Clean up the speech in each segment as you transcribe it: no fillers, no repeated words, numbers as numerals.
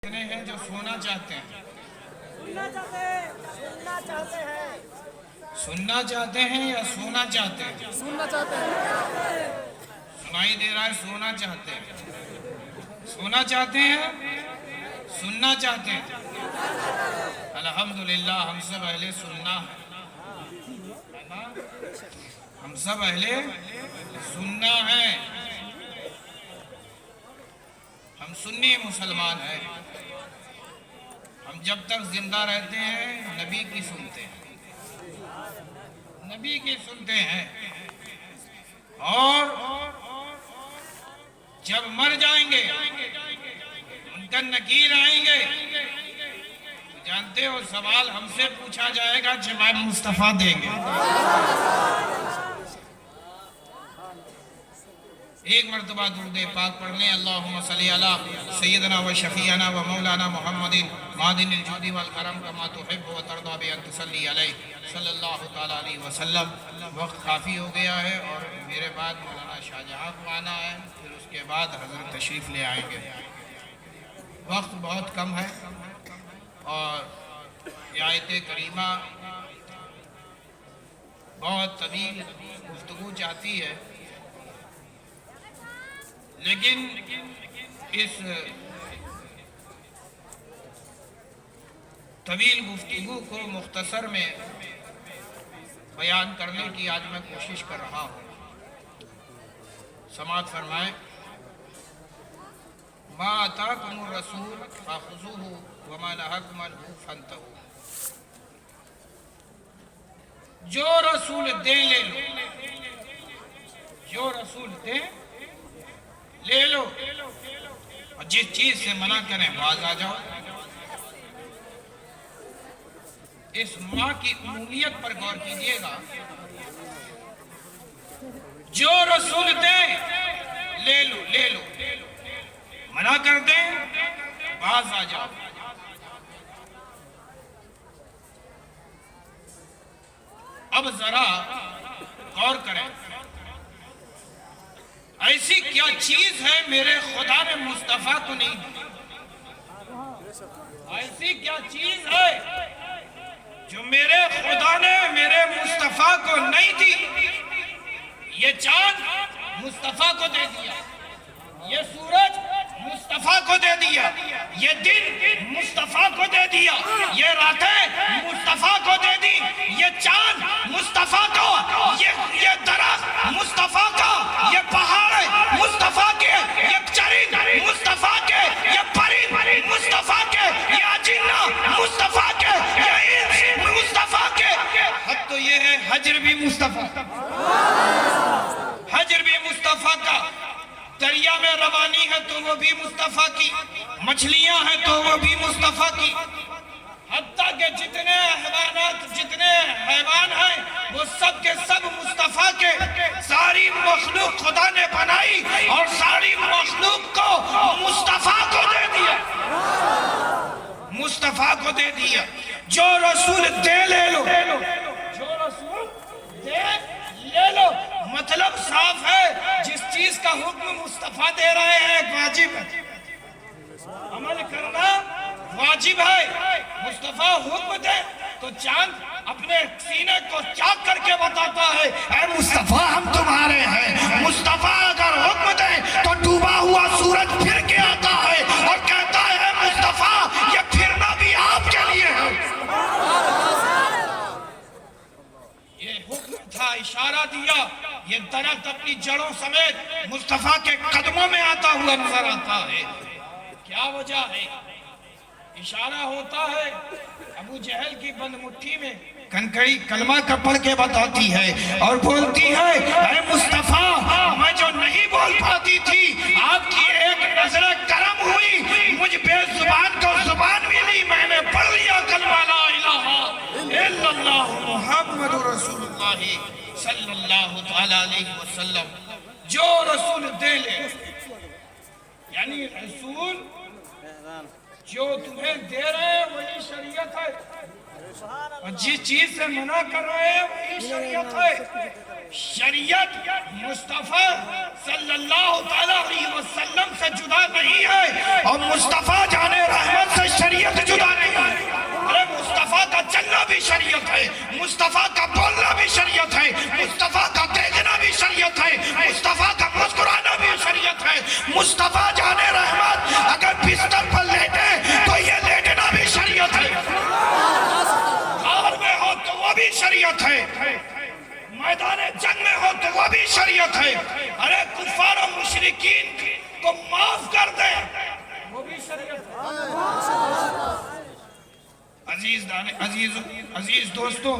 इतने हैं जो सोना चाहते हैं, सुनना चाहते हैं सुनना चाहते हैं या सोना चाहते हैं? सुनना चाहते हैं सुनाई दे रहा है, सोना चाहते हैं, सोना चाहते हैं, सुनना चाहते हैं। अल्हम्दुलिल्लाह हम सब अहले सुनना है ना? हम सब अहले सुनना है। हम सुन्नी मुसलमान हैं। हम जब तक जिंदा रहते हैं नबी की सुनते हैं, नबी की सुनते हैं, और जब मर जाएंगे उनका नकीर आएंगे तो जानते हो सवाल हमसे पूछा जाएगा, जवाब मुस्तफा देंगे। एक मरतबा दुरूद पाक पढ़ लें। अल्लाहुम्मा सल्ली अला सय्यदना व शफीअना व मौलाना मुहम्मदिन मादिनिल जुदी वल करम कमा तुहिब्बु व तर्दा बि अन तुसल्ली अलैहि सल्लल्लाहु तआला अलैहि वसल्लम। वक्त काफ़ी हो गया है और मेरे बाद मौलाना शाहजहां को आना है, फिर उसके बाद हज़रत तशरीफ़ ले आएंगे। वक्त बहुत कम है और ये आयत करीमा बहुत तवील गुफ्तगू चाहती है, लेकिन इस तवील गुफ्तगू को मुख्तसर में बयान करने की आज मैं कोशिश कर रहा हूँ। समाअत फरमाएं। मा अताकुमुर रसूल फखुज़ूहु व मा नहाकुम अन्हु फंतहू। जो रसूल दे ले लो, जो रसूल दे ले लो, और जिस चीज से मना करें बाज आ जाओ। इस माँ की उमूमियत पर गौर कीजिएगा। जो रसूल दे ले लो, ले लो, मना कर दे बाज आ जाओ। अब जरा गौर करें, ऐसी क्या चीज है मेरे खुदा ने मुस्तफा को नहीं दी? ऐसी क्या चीज है जो मेरे खुदा ने मेरे मुस्तफा को नहीं दी? ये चांद मुस्तफा को दे दिया, ये सूरज मुस्तफा को दे दिया, ये दिन मुस्तफा को दे दिया, ये रातें मुस्तफा को दे दी, ये चांद मुस्तफा को, ये दरख्त मुस्तफा का, ये पहाड़ मुस्तफा के, ये चरिंद मुस्तफा के, ये परिंद मुस्तफा के, ये अजिन्ना मुस्तफा के, ये इंस मुस्तफा के। हद तो ये है हजर भी मुस्तफा, हजर भी मुस्तफा का। दरिया में रवानी है तो वो भी मुस्तफा की, मछलियां हैं तो वो भी मुस्तफा की। हत्ता के जितने हैवान हैं वो सब के सब मुस्तफा के। सारी मखलूक खुदा ने बनाई और सारी मखलूक को मुस्तफा को दे दिया, मुस्तफा को दे दिया। जो रसूल दे ले लो, जो रसूल दे ले लो, मतलब साफ है, जिस चीज का हुक्म मुस्तफा दे रहे हैं वाजिब है, अमल करना वाजिब है। मुस्तफा हुक्म दे तो चांद अपने सीने को चाक करके बताता है, ऐ मुस्तफा हम तुम्हारे हैं। मुस्तफा अगर हुक्म दे तो डूबा हुआ सूरज फिर के आता है और कहता है मुस्तफा ये फिरना भी आपके लिए है। ये हुक्म था, इशारा दिया। ये दरख्त अपनी जड़ों समेत मुस्तफा के कदमों में आता हुआ नजर आता है। क्या वजह है? इशारा होता है। अबू जहल की बंद मुट्ठी में कनकड़ी कलमा का पढ़ के बताती है और बोलती है, ऐ मुस्तफा मैं जो नहीं बोल पाती थी, आपकी एक नजर करम हुई, मुझ बेजुबान को जुबान मिली, मैंने पढ़ लिया कलमा ला इलाहा इल्लल्लाह मुहम्मदुर रसूलुल्लाह सल्लल्लाहु तआला अलैहि वसल्लम। जो रसूल दे ले, यानी रसूल जो तुम्हें दे रहे हैं वही शरीयत है, और जिस चीज से मना कर रहे हैं वही शरीयत है। शरीयत मुस्तफा सल्लल्लाहु तआला अलैहि वसल्लम से जुदा नहीं है, और मुस्तफा जाने रहमत शरीयत है। अरे कुफार और मुशरिकीन को माफ कर दे, वो भी शरीयत है। अजीज दोस्तों,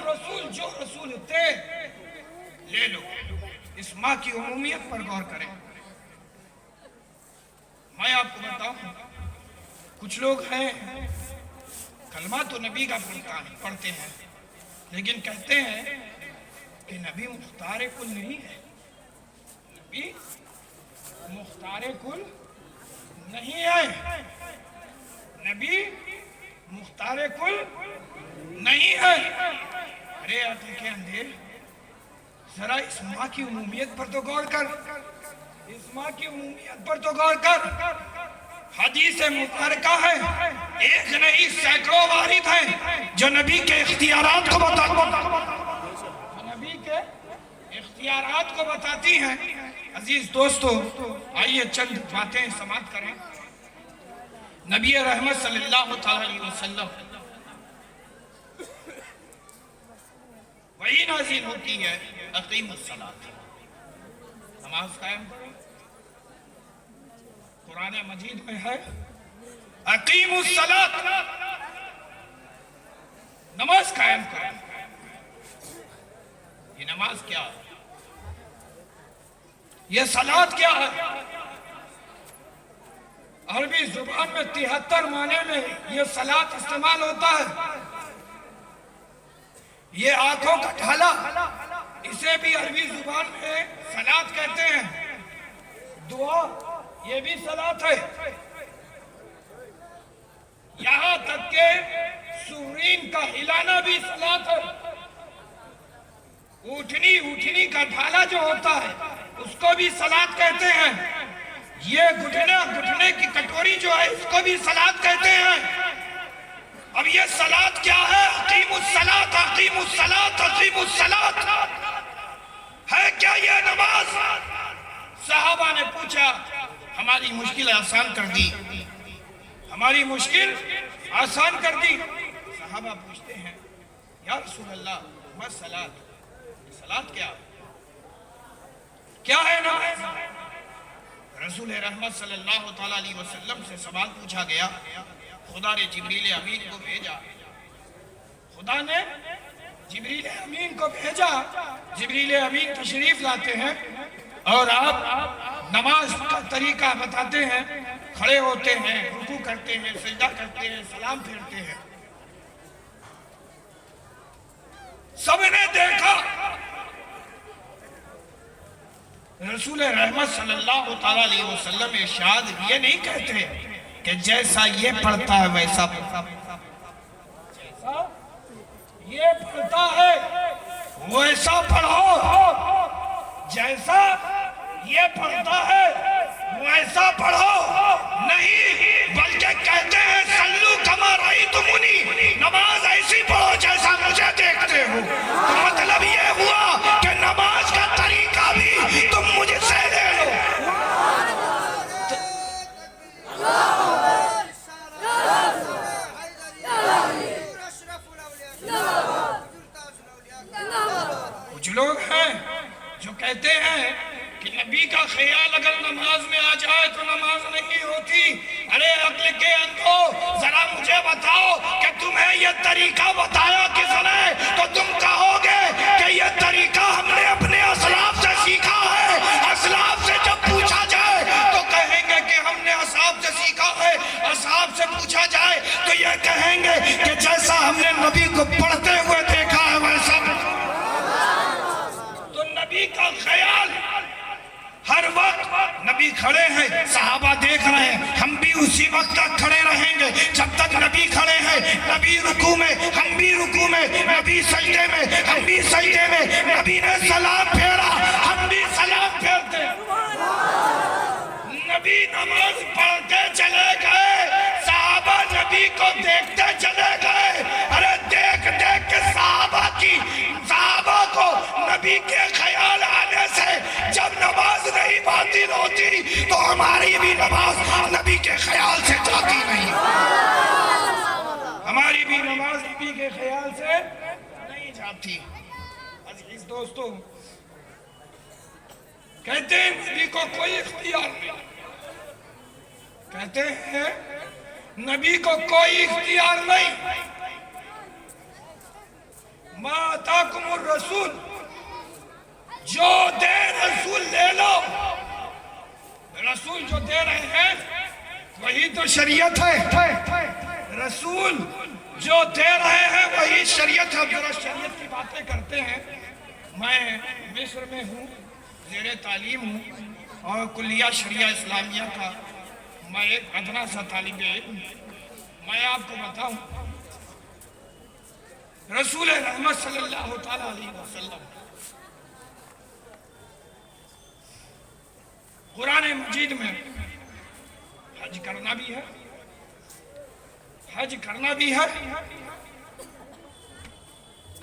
रसूल, जो रसूल थे ले लो। इस माँ की उमूमियत पर गौर करें। मैं आपको बताऊं, कुछ लोग हैं कलमा तो नबी का पढ़ते हैं, लेकिन कहते हैं कि नबी मुख्तार कुल नहीं है। नबी मुख्तार कुल नहीं है। नबी मुख्तार कुल नहीं है। अरे अकल के अंधे, जरा इस माँ की उमूमियत पर तो गौर कर। इस माँ की उमूमियत पर तो गौर कर। हदीस मुबारका है, एक नहीं सैकड़ों वारिद हैं जो नबी के इख्तियारात को बताती हैं। अजीज दोस्तों, आइए चंद बातें समाप्त करें। नबी रहमत सल्लल्लाहु अलैहि वसल्लम वही नाज़िल होती है, अक़ीमुस्सलात, नमाज कायम करो। कुरान मजीद में है अक़ीमुस्सलात, नमाज कायम करो। ये नमाज क्या है? ये सलात क्या है? अरबी जुबान में 73 माने में ये सलात इस्तेमाल होता है। ये आंखों का ढाला, इसे भी अरबी जुबान में सलात कहते हैं। दुआ, ये भी सलात है। यहां तक के सूरीन का हिलाना भी सलात है। उठनी का ढाला जो होता है उसको भी सलात कहते हैं। ये घुटने की कटोरी जो है इसको भी सलात कहते हैं। अब ये सलात क्या है? अक़ीमुस्सलात, अक़ीमुस्सलात, अक़ीमुस्सलात है क्या ये नमाज? सहाबा ने पूछा, हमारी मुश्किल आसान कर दी, हमारी मुश्किल आसान कर दी। सहाबा पूछते हैं, या रसूल अल्लाह, मा सलात, सलात क्या है नमाज? रसूल रहमत सल्लल्लाहु अलैहि वसल्लम से सवाल पूछा गया। खुदा ने जिब्रील अमीन को भेजा। खुदा ने जिब्रील अमीन को भेजा। जिब्रील अमीन तशरीफ लाते हैं और आप नमाज का तरीका बताते हैं। खड़े होते हैं, रुकू करते हैं, सजदा करते हैं, सलाम फेरते हैं। सबने देखा रसूल रहमत सल्लल्लाहु अलैहि वसल्लम इरशाद ये नहीं कहते कि जैसा ये पढ़ता है वैसा, जैसा ये पढ़ता है वैसा पढ़ो, जैसा ये पढ़ता है वैसा पढ़ो। नहीं, बल्कि कहते हैं सल्लू कमा रअयतुमूनी, नमाज ऐसी पढ़ो जैसा मुझे देखते हो। तो मतलब ये हुआ कि नमाज का तरीका भी तुम मुझसे ले लो। कुछ लोग हैं जो कहते हैं कि नबी का ख्याल अगर नमाज में आ जाए तो नमाज नहीं होती। अरे अक्ल के अंधो, जरा मुझे बताओ कि तुम्हें यह तरीका बताया किसने? तो तुम कहोगे कि यह तरीका हमने अपने असलाफ से सीखा है। असलाफ से जब पूछा जाए तो कहेंगे कि हमने असहाब से सीखा है। असहाब से पूछा जाए तो यह कहेंगे कि जैसा हमने नबी को पढ़ते हुए देखा है वैसा। तो नबी का ख्याल हर वक्त, नबी खड़े हैं, सहाबा देख रहे हैं, हम भी उसी वक्त तक खड़े रहेंगे जब तक नबी खड़े हैं। नबी रुकू में, हम भी रुकू में, नबी सजदे में, हम भी सजदे में, नबी ने सलाम फेरा, हम भी सलाम फेरते। नबी नमाज पढ़ते चले गए, सहाबा नबी को देखते चले गए। अरे देख देख के सहाबा को नबी के ख्याल आने से जब नमाज नहीं बातिल होती तो हमारी भी नमाज नबी के ख्याल से जाती नहीं। हमारी भी नमाज नबी के ख्याल से नहीं जाती। इस दोस्तों, कहते हैं नबी को कोई इख्तियार नहीं, कहते हैं नबी को कोई इख्तियार नहीं। मा अताकुमुर रसूल, जो दे रसूल ले लो। रसूल जो दे रहे हैं वही तो शरीयत है। रसूल जो दे रहे हैं वही शरीयत है। जरा शरीयत की बातें करते हैं। मैं मिस्र में हूँ, ज़ेरे तालीम हूँ और कुलिया शरिया इस्लामिया का मैं एक अदना सा तालिब इल्म। मैं आपको बताऊं, रसूल रहमत सल्लल्लाहु ताला अलैहि वसल्लम कुरान मजीद में हज करना भी है, हज करना भी है,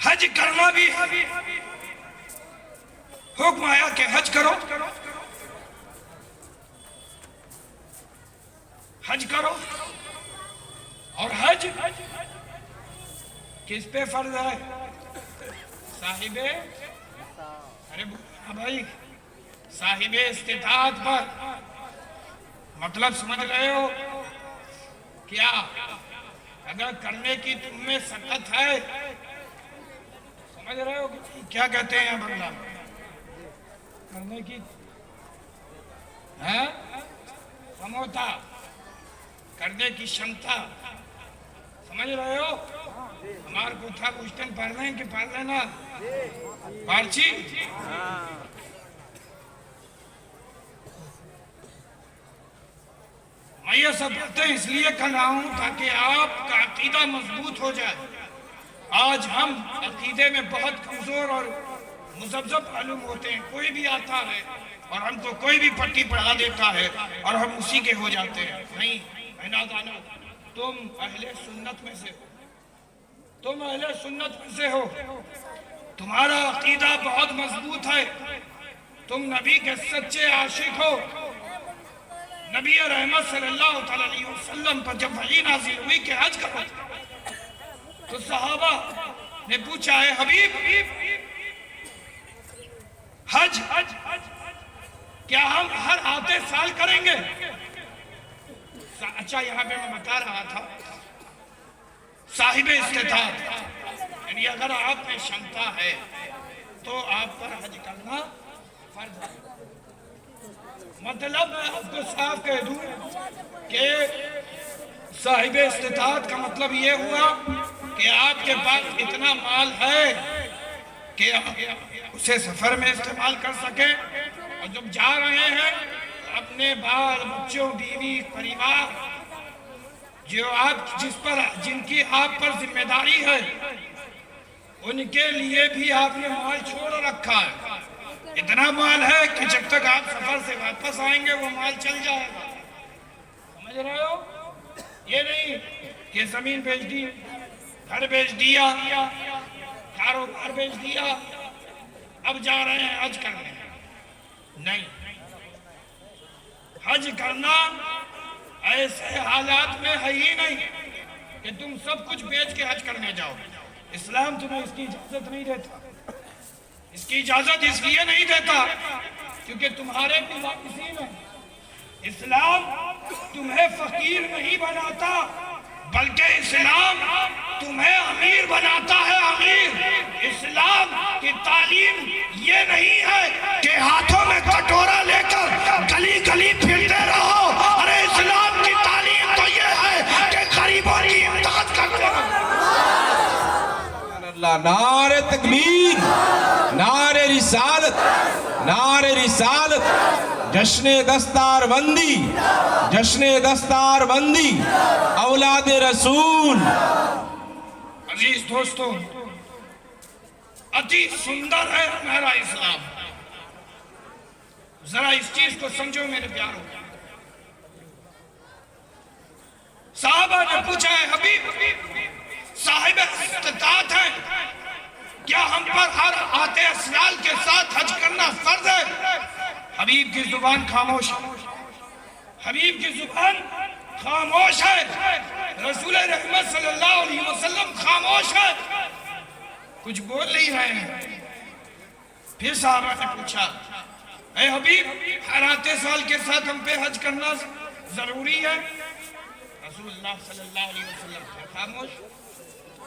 हज करना भी है। हुक्म आया कि हज करो, हज करो। और हज किस पे फर्ज है? साहिबे, अरे भाई, साहिबे इस्तिताअत पर। मतलब समझ रहे हो क्या? अगर करने की तुम में सकत है, समझ रहे हो क्या कहते हैं बंदा? करने की है क्षमता, करने की क्षमता, समझ रहे हो? हमारे को था क्वेश्चन पढ़ रहे हैं कि पढ़ लेना पार्ची। मैं ये सब बातें इसलिए कर रहा हूं ताकि आपका अकीदा मजबूत हो जाए। आज हम अकीदे में बहुत कमजोर और मुज़ब्ज़ब मालूम होते हैं। कोई भी आता है और हमको कोई भी पट्टी पढ़ा देता है और हम उसी के हो जाते हैं। नहीं, नादाना, तुम अहले सुन्नत में से हो, तुम अहले सुन्नत में से हो। तुम्हारा अकीदा बहुत मजबूत है। तुम नबी के सच्चे आशिक हो। नबी रहमत सल्लल्लाहु अलैहि वसल्लम पर जब वही नाज़िल हुई कि हज करो, तो सहाबा ने पूछा है हबीब, हज क्या हम हर आते साल करेंगे? अच्छा, यहाँ पे मैं बता रहा था साहिब इस्तिताअत, यानी अगर आप में क्षमता है तो आप पर हज करना फर्ज है। मतलब मैं आपको साफ कह दूं कि साहिब इस्तिताअत का मतलब ये हुआ कि आपके पास इतना माल है कि उसे सफर में इस्तेमाल कर सके, और जब जा रहे हैं अपने बाल बच्चों, बीवी, परिवार जो आप जिनकी आप पर जिम्मेदारी है, उनके लिए भी आपने माल छोड़ रखा है। इतना माल है कि जब तक आप सफर से वापस आएंगे वो माल चल जाएगा। समझ रहे हो? ये नहीं कि जमीन बेच दी, घर बेच दिया, कारोबार बेच दिया, अब जा रहे हैं हज करने। नहीं, हज करना ऐसे हालात में है ही नहीं कि तुम सब कुछ बेच के हज करने जाओ। इस्लाम तुम्हें इसकी इजाजत नहीं देता। इसकी इजाजत इसलिए नहीं देता क्योंकि तुम्हारे भी वापसी में इस्लाम तुम्हें फकीर नहीं बनाता, बल्कि इस्लाम तुम्हें अमीर बनाता है। अमीर इस्लाम की तालीम ये नहीं है कि हाथों में कटोरा लेकर गली गली फिरते रहो। अरे इस्लाम की तालीम तो ये है कि गरीबों की इमदाद करते रहो। नारे तकबीर, नारे रिसालत, नारे रिसालत, जश्न दस्तार बंदी, जश्न दस्तार बंदी, औलाद रसूल। अजीज दोस्तों, अति सुंदर है हमारा इस्लाम। जरा इस चीज को समझो मेरे प्यारों। साहबा ने पूछा है हबीब, साहिब इस्तिताअत है, क्या हम पर हर आते साल के साथ हज करना फर्ज है? हबीब की जुबान खामोश है। हबीब की जुबान खामोश है। रसूल रहमत सल्लल्लाहु अलैहि वसल्लम खामोश है, कुछ बोल नहीं रहे हैं। फिर साहबा ने पूछा, ऐ हबीब, हर आते साल के साथ हम पे हज करना जरूरी है? रसूलुल्लाह सल्लल्लाहु अलैहि वसल्लम फिर खामोश।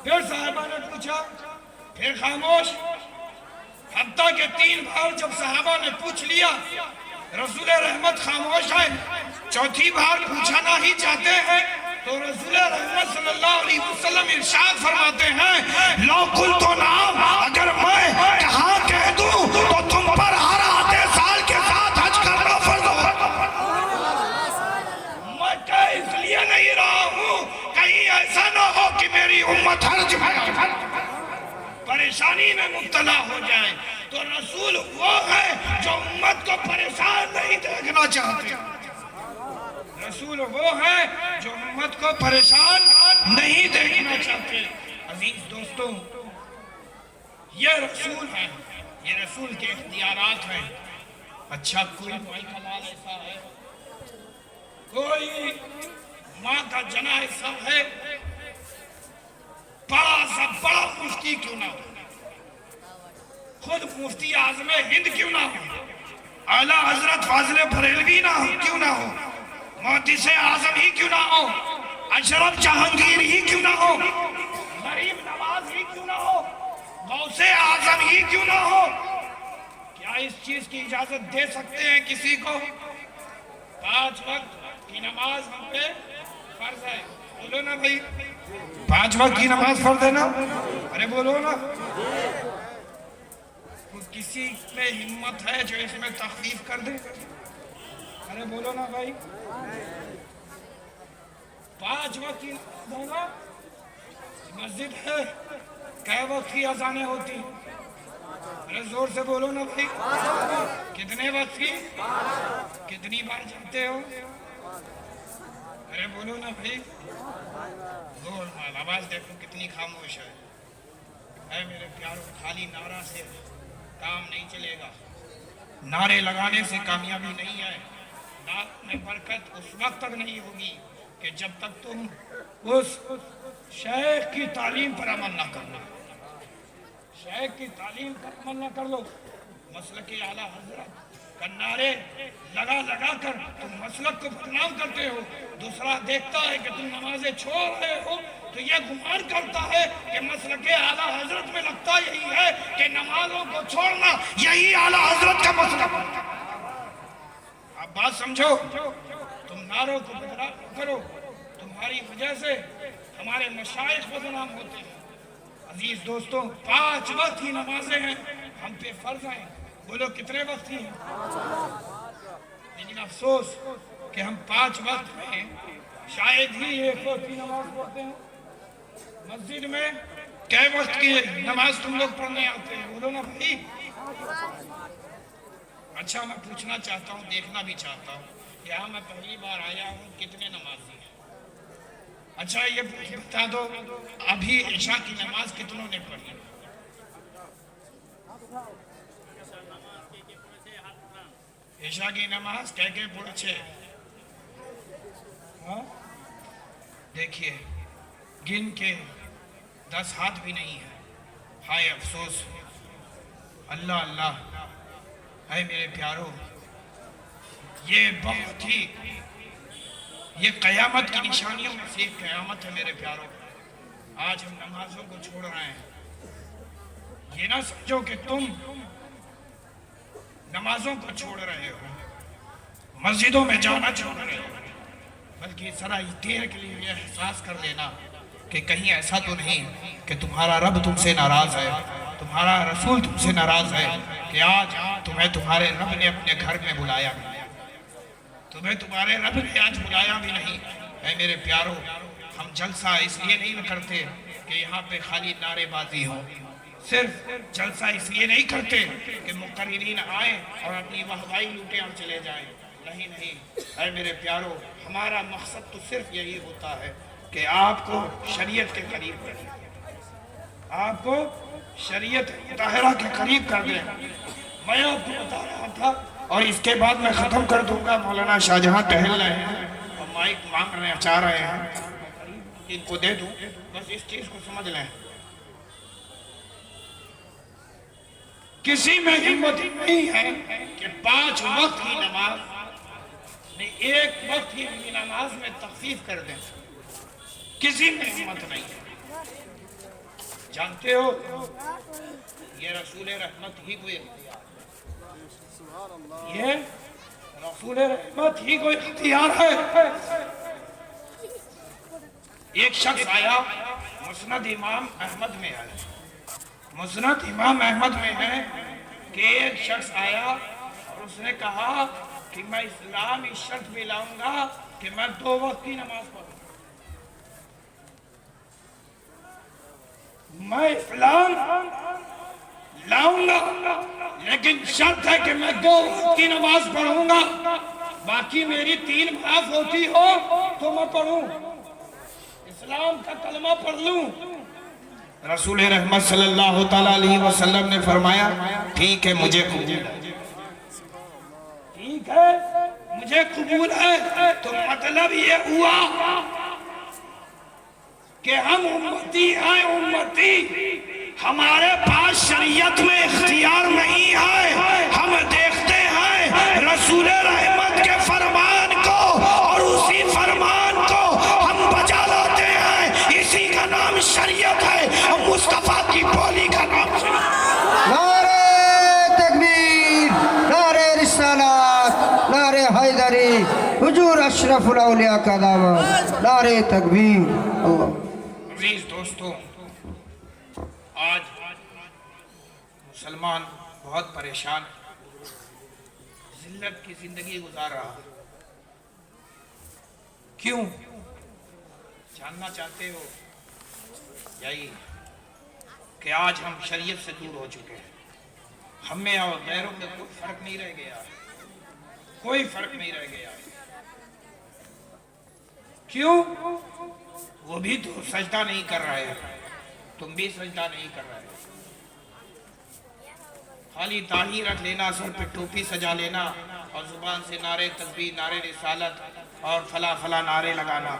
फिर साहबा ने पूछा, फिर खामोश। हत्ता के 3 बार जब साहबा ने पूछ लिया, रसूल रहमत खामोश है। चौथी बार पूछना ही चाहते हैं तो रसूल रहमत सल्लल्लाहु अलैहि वसल्लम इरशाद फरमाते हैं, लो कुल तो नाम, अगर मैं कहा कह दूं तो तुम पर हर आते साल के साथ हज करना फर्ज हो। मैं कह इसलिए नहीं रहा हूं कहीं ऐसा ना हो कि मेरी उम्मत हज में परेशानी में मुब्तला हो जाए। तो रसूल वो है जो उम्मत को परेशान नहीं देखना चाहते। रसूल वो है जो उम्मत को परेशान नहीं देखना चाहते। अजीज दोस्तों, ये रसूल है, ये रसूल के इख्तियारात हैं। अच्छा, कोई भाई का लाल ऐसा है, कोई माँ का जना ऐसा है, बड़ा सा बड़ा मुफ्ती क्यों ना हो, खुद मुफ्ती आज़म हिंद क्यों ना हो, आला हजरत फाजिल बरेलवी ना हो, क्यों ना हो, मुहद्दिस आज़म ही क्यों ना हो, अशरफ जहांगीर ही क्यों ना हो, गरीब नवाज ही क्यों ना हो, गौसे आज़म ही क्यों ना हो, क्या इस चीज की इजाजत दे सकते हैं किसी को? 5 वक्त की नमाज हम पे फर्ज है। बोलो ना भाई, 5 वक्त की नमाज फर्ज है ना? अरे बोलो ना। किसी में हिम्मत है जो इसमें तखफीफ कर दे? अरे बोलो ना भाई। 5 वक्त की मस्जिद है, कै वक्त की अजानें होती? अरे जोर से बोलो ना भाई। कितने वक्त की? कितनी बार जाते हो? अरे बोलो ना भाई। आवाज देखो कितनी खामोश है मेरे प्यारों। खाली नारा से काम नहीं चलेगा, नारे लगाने से कामयाबी नहीं है। नारे में बरकत उस वक्त तक नहीं होगी कि जब तक तुम उस शेख की तालीम पर अमल ना कर लो। शेख की तालीम पर अमल ना कर लो, मसलक के आला हजरत का नारे लगा लगा कर तुम मसलक को बदनाम करते हो। दूसरा देखता है कि तुम नमाजें छोड़ रहे हो तो यह गुमान करता है कि मसलक के आला हजरत में लगता यही है कि नमाजों को छोड़ना यही आला हजरत का मसलक। अब बात समझो, तुम नारों को बदनाम करो, तुम्हारी वजह से हमारे मशाइख बदनाम होते हैं। अजीज दोस्तों, 5 वक्त की नमाजें हैं, हम पे फर्ज हैं। बोलो कितने वक्त की हैं? लेकिन अफसोस कि हम 5 वक्त में शायद ही 1 वक्त की नमाज पढ़ते हैं। मस्जिद में कै वक्त की नमाज तुम लोग पढ़ने आते हैं? बोलो ना भाई। अच्छा, मैं पूछना चाहता हूँ, देखना भी चाहता हूँ, यहाँ मैं पहली बार आया हूँ, कितने नमाजी हैं? अच्छा ये बता दो, अभी ईशा की नमाज कितनों ने पढ़ी? ईशा की नमाज कह के पढ़े? देखिए, गिन के 10 हाथ भी नहीं है। हाय अफसोस। अल्लाह अल्लाह है मेरे प्यारो, ये बहुत ही, ये कयामत की निशानियों में से एक कयामत है मेरे प्यारो। आज हम नमाजों को छोड़ रहे हैं। ये ना समझो कि तुम नमाजों को छोड़ रहे हो, मस्जिदों में जाना छोड़ रहे हो, बल्कि जरा देर के लिए यह एहसास कर लेना कि कहीं ऐसा तो नहीं कि तुम्हारा रब तुमसे नाराज है, तुम्हारा रसूल तुमसे नाराज है कि आज तुम्हें तुम्हारे रब ने अपने घर में बुलाया भी, तुम्हें तुम्हारे रब ने आज बुलाया भी नहीं। है मेरे प्यारो, हम जलसा इसलिए नहीं करते कि यहाँ पे खाली नारेबाजी हो, सिर्फ जलसा इसलिए नहीं करते कि मुकर्रिरीन आए और अपनी वाहवाही लूटे और चले जाएं। नहीं नहीं, अरे मेरे प्यारो, हमारा मकसद तो सिर्फ यही होता है कि आपको शरीयत के करीब कर दें, आपको शरीयत मुताहरा के करीब कर दें। मैं आपको बता रहा था और इसके बाद मैं ख़त्म कर दूंगा। मौलाना शाहजहां टहल रहे हैं और माइक मांग रहे हैं, चाह रहे हैं, इनको दे दूं, बस इस चीज़ को समझ लें। किसी में हिम्मत नहीं है कि 5 वक्त की नमाज नहीं, 1 वक्त की नमाज में तखफीफ कर दें। किसी में हिम्मत नहीं है। जानते हो, ये रसूल रहमत ही कोई इख्तियार है। ये रसूल रहमत ही कोई इख्तियार है। एक शख्स आया, मुस्नद इमाम अहमद में है, मुस्नद इमाम अहमद में है कि एक शख्स आया और उसने कहा कि मैं इस्लाम इस शर्त में लाऊंगा कि मैं 2 वक्त की नमाज पढ़ूं। मैं इस्लाम लाऊंगा लेकिन शर्त है कि मैं 2 वक्त की नमाज पढ़ूंगा, बाकी मेरी 3 माफ होती हो तो मैं पढ़ूं, इस्लाम का कलमा पढ़ लूं। रसूल रहमत सल्लल्लाहु ताला अलैहि वसल्लम ने फरमाया, ठीक है, मुझे कबूल है, ठीक है, मुझे कबूल है। तो मतलब ये हुआ कि हम उम्मती हैं, उम्मती, हमारे पास शरीयत में इख्तियार नहीं है। हम देखते हैं रसूल रहमत के फरमान को और उसी फरमान को हम बजा लाते हैं। इसी का नाम शरीयत है और मुस्तफा की बोली का नाम नारे तकबीर, नारे रिसालत, नारे हैदरी, हुजूर अशरफुल औलिया का दामन, नारे तकबीर। अल्लाह। अजीज दोस्तों, आज मुसलमान बहुत परेशान है, जिल्लत की जिंदगी गुजार रहा है। क्यों? जानना चाहते हो? यही कि आज हम शरीयत से दूर हो चुके हैं। हमें और गैरों में कोई फर्क नहीं रह गया है, कोई फर्क नहीं रह गया है। क्यों? वो भी तो सजदा नहीं कर रहे हैं, तुम भी सजदा नहीं कर रहे हो। खाली दाढ़ी रख लेना, सर पे टोपी सजा लेना और जुबान से नारे तस्बीह, नारे रिसालत और फला फला नारे लगाना,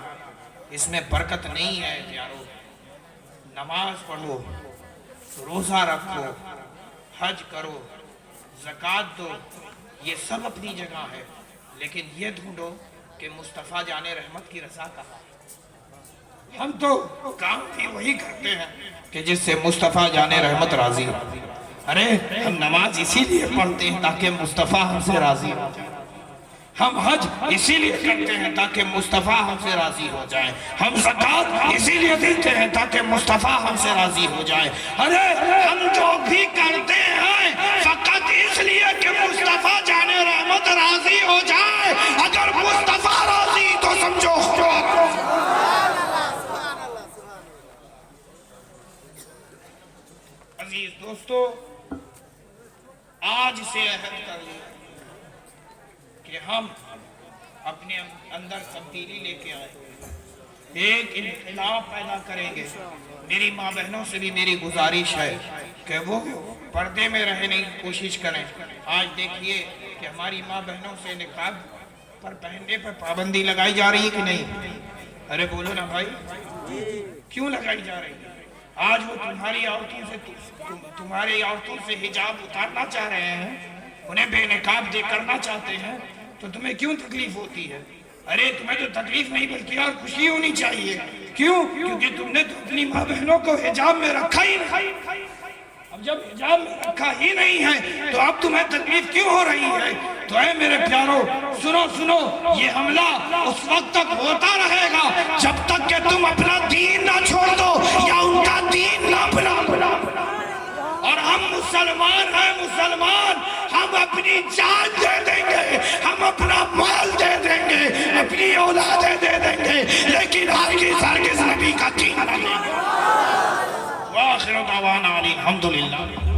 इसमें बरकत नहीं है यारो। नमाज पढ़ो, रोजा रखो, हज करो, ज़कात दो, ये सब अपनी जगह है, लेकिन ये ढूंढो कि मुस्तफ़ा जाने रहमत की रज़ा कहाँ है। हम तो काम भी वही करते हैं कि जिससे मुस्तफ़ा जाने रहमत राजी हो। अरे हम नमाज इसीलिए पढ़ते हैं ताकि मुस्तफ़ा हमसे राजी हो जाए। हम हज इसीलिए करते हैं ताकि मुस्तफ़ा हमसे राजी हो जाए। हम ज़कात इसीलिए देते हैं ताकि मुस्तफ़ा हमसे राजी हो जाए। अरे हम जो भी करते हैं फकत इसलिए कि मुस्तफ़ा जाने रहमत राजी हो जाए। अगर मुस्तफ़ा राजी तो समझो अजीज दोस्तों, आज से अहद कर लो कि हम अपने अंदर तब्दीली लेके आए, एक इनकलाब पैदा करेंगे। मेरी माँ बहनों से भी मेरी गुजारिश है कि वो पर्दे में रहने की कोशिश करें। आज देखिए कि हमारी माँ बहनों से निकाब पर पहनने पर पाबंदी लगाई जा रही है कि नहीं? अरे बोलो ना भाई, क्यों लगाई जा रही है? आज वो तुम्हारी औरतों से तुम्हारी औरतों से हिजाब उतारना चाह रहे हैं, उन्हें बेनकाब दे करना चाहते हैं, तो तुम्हें क्यों तकलीफ होती है? अरे तुम्हें तो तकलीफ नहीं बल्कि और खुशी होनी चाहिए। क्यों? क्योंकि तुमने तो अपनी माँ बहनों को हिजाब में रखा ही नहीं। अब जब हिजाब में रखा ही नहीं है तो अब तुम्हें तकलीफ क्यों हो रही है? तो है मेरे प्यारो, सुनो सुनो, ये हमला उस वक्त तक होता रहेगा जब तक कि तुम अपना दीन ना छोड़ दो या उनका दीन ना अपना। और हम मुसलमान हैं, मुसलमान, हम अपनी जान दे देंगे, हम अपना माल दे देंगे, अपनी औलादें दे देंगे, लेकिन हरगिज़ नबी का दीन नहीं। वाखिर दावाना अल्हम्दुलिल्लाह।